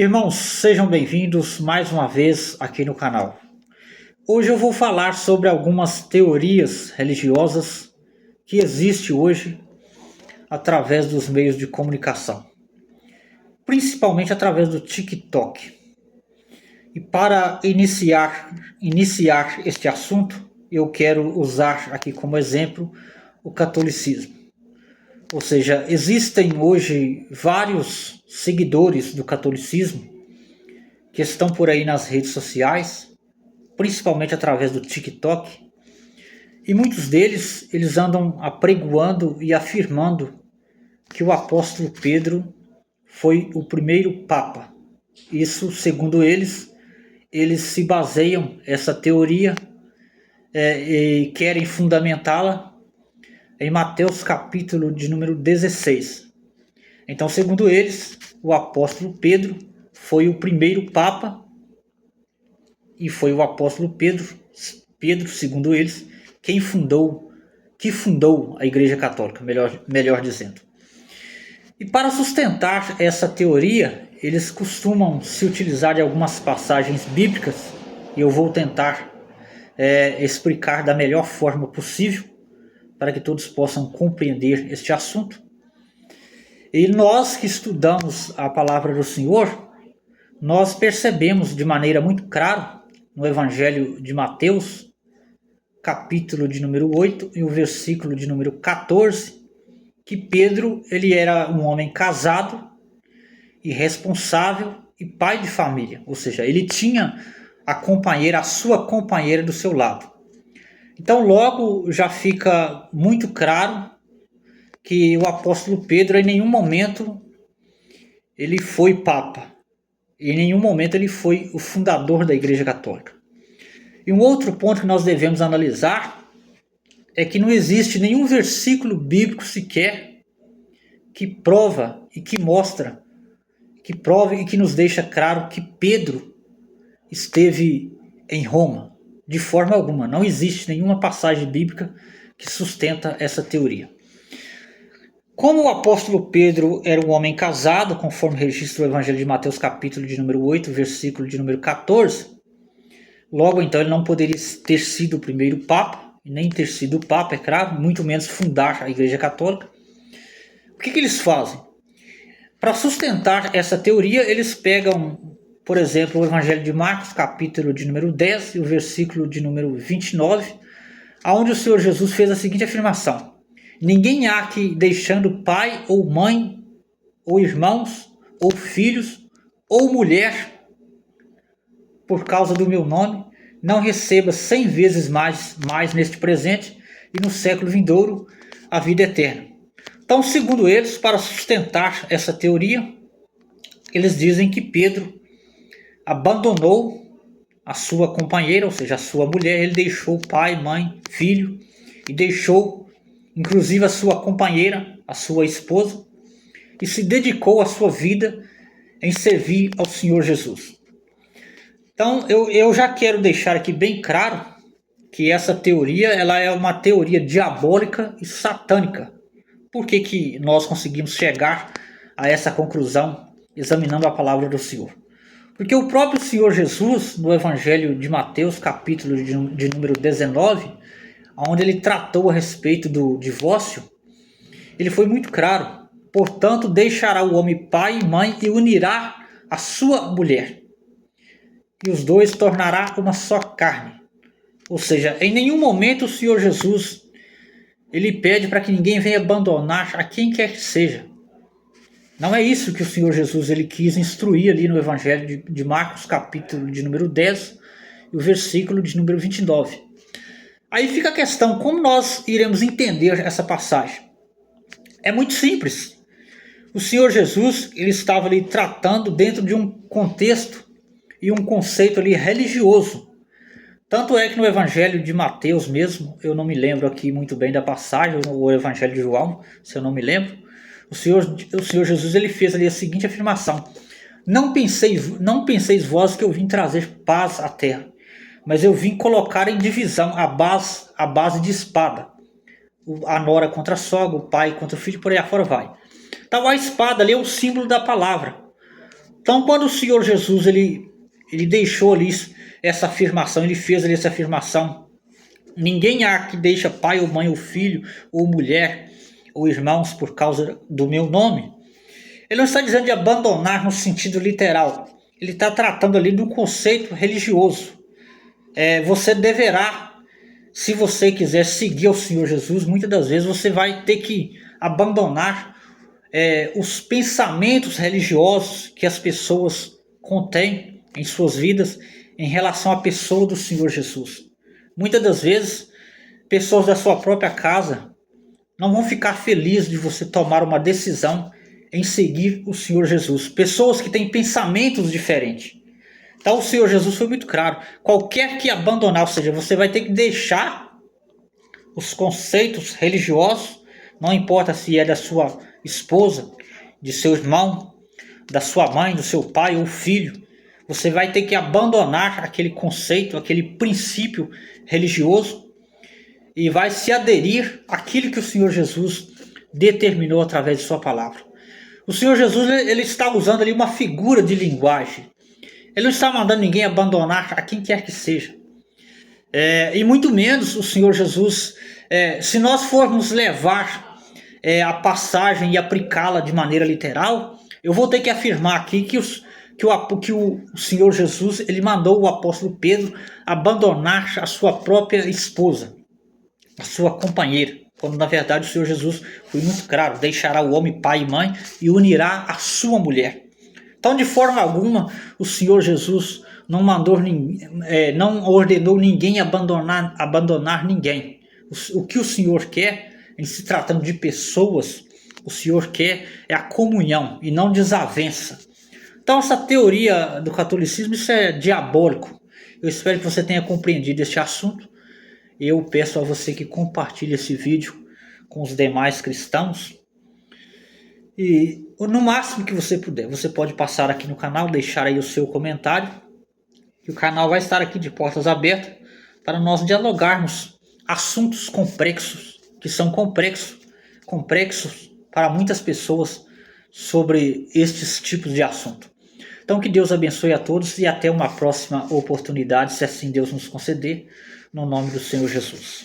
Irmãos, sejam bem-vindos mais uma vez aqui no canal. Hoje eu vou falar sobre algumas teorias religiosas que existem hoje através dos meios de comunicação, principalmente através do TikTok. E para iniciar este assunto, eu quero usar aqui como exemplo o catolicismo. Ou seja, existem hoje vários seguidores do catolicismo que estão por aí nas redes sociais, principalmente através do TikTok, e muitos deles eles andam apregoando e afirmando que o apóstolo Pedro foi o primeiro papa. Isso, segundo eles se baseiam essa teoria e querem fundamentá-la em Mateus capítulo de número 16. Então, segundo eles, o apóstolo Pedro foi o primeiro papa e foi o apóstolo Pedro, segundo eles, que fundou a Igreja Católica, melhor dizendo. E para sustentar essa teoria, eles costumam se utilizar de algumas passagens bíblicas, e eu vou tentar explicar da melhor forma possível, para que todos possam compreender este assunto. E nós que estudamos a palavra do Senhor, nós percebemos de maneira muito clara no Evangelho de Mateus, capítulo de número 8 e o versículo de número 14, que Pedro ele era um homem casado e responsável e pai de família, ou seja, ele tinha a sua companheira do seu lado. Então logo já fica muito claro que o apóstolo Pedro em nenhum momento ele foi papa, em nenhum momento ele foi o fundador da Igreja Católica. E um outro ponto que nós devemos analisar é que não existe nenhum versículo bíblico sequer que prova e que mostra, que prove e que nos deixa claro que Pedro esteve em Roma. De forma alguma, não existe nenhuma passagem bíblica que sustenta essa teoria. Como o apóstolo Pedro era um homem casado, conforme registra o Evangelho de Mateus capítulo de número 8, versículo de número 14, logo então ele não poderia ter sido o primeiro papa, nem ter sido o papa, é claro, muito menos fundar a Igreja Católica. O que eles fazem? Para sustentar essa teoria, eles pegam, por exemplo, o Evangelho de Marcos, capítulo de número 10 e o versículo de número 29, onde o Senhor Jesus fez a seguinte afirmação: ninguém há que, deixando pai ou mãe, ou irmãos, ou filhos, ou mulher, por causa do meu nome, não receba 100 vezes mais neste presente e no século vindouro a vida eterna. Então, segundo eles, para sustentar essa teoria, eles dizem que Pedro abandonou a sua companheira, ou seja, a sua mulher. Ele deixou pai, mãe, filho e deixou inclusive a sua companheira, a sua esposa, e se dedicou a sua vida em servir ao Senhor Jesus. Então eu já quero deixar aqui bem claro que essa teoria ela é uma teoria diabólica e satânica. Por que nós conseguimos chegar a essa conclusão examinando a palavra do Senhor? Porque o próprio Senhor Jesus, no Evangelho de Mateus, capítulo de número 19, onde ele tratou a respeito do divórcio, ele foi muito claro. Portanto, deixará o homem pai e mãe e unirá a sua mulher, e os dois tornará uma só carne. Ou seja, em nenhum momento o Senhor Jesus ele pede para que ninguém venha abandonar a quem quer que seja. Não é isso que o Senhor Jesus ele quis instruir ali no Evangelho de Marcos, capítulo de número 10, e o versículo de número 29. Aí fica a questão, como nós iremos entender essa passagem? É muito simples. O Senhor Jesus ele estava ali tratando dentro de um contexto e um conceito ali religioso. Tanto é que no Evangelho de Mateus mesmo, eu não me lembro aqui muito bem da passagem, ou o Evangelho de João, se eu não me lembro, o Senhor Jesus ele fez ali a seguinte afirmação: não penseis vós que eu vim trazer paz à terra, mas eu vim colocar em divisão a base de espada. A nora contra a sogra, o pai contra o filho, por aí afora vai. Então a espada ali é o símbolo da palavra. Então, quando o Senhor Jesus ele deixou ali essa afirmação, ele fez ali essa afirmação: ninguém há que deixa pai ou mãe ou filho ou mulher ou irmãos por causa do meu nome. Ele não está dizendo de abandonar no sentido literal. Ele está tratando ali de um conceito religioso. Você deverá, se você quiser seguir o Senhor Jesus, muitas das vezes você vai ter que abandonar os pensamentos religiosos que as pessoas contêm em suas vidas em relação à pessoa do Senhor Jesus. Muitas das vezes, pessoas da sua própria casa não vão ficar felizes de você tomar uma decisão em seguir o Senhor Jesus. Pessoas que têm pensamentos diferentes. Então o Senhor Jesus foi muito claro: qualquer que abandonar, ou seja, você vai ter que deixar os conceitos religiosos, não importa se é da sua esposa, de seu irmão, da sua mãe, do seu pai ou filho. Você vai ter que abandonar aquele conceito, aquele princípio religioso e vai se aderir àquilo que o Senhor Jesus determinou através de sua palavra. O Senhor Jesus ele está usando ali uma figura de linguagem. Ele não está mandando ninguém abandonar a quem quer que seja. E muito menos o Senhor Jesus, se nós formos levar a passagem e aplicá-la de maneira literal, eu vou ter que afirmar aqui que o Senhor Jesus ele mandou o apóstolo Pedro abandonar a sua própria esposa, a sua companheira, quando na verdade o Senhor Jesus foi muito claro: deixará o homem pai e mãe e unirá a sua mulher. Então, de forma alguma, o Senhor Jesus não não ordenou ninguém abandonar ninguém. O que o Senhor quer, em se tratando de pessoas, o Senhor quer é a comunhão e não desavença. Então, essa teoria do catolicismo, isso é diabólico. Eu espero que você tenha compreendido este assunto. Eu peço a você que compartilhe esse vídeo com os demais cristãos. E no máximo que você puder, você pode passar aqui no canal, deixar aí o seu comentário. E o canal vai estar aqui de portas abertas para nós dialogarmos assuntos complexos, que são complexos para muitas pessoas sobre estes tipos de assunto. Então que Deus abençoe a todos e até uma próxima oportunidade, se assim Deus nos conceder, no nome do Senhor Jesus.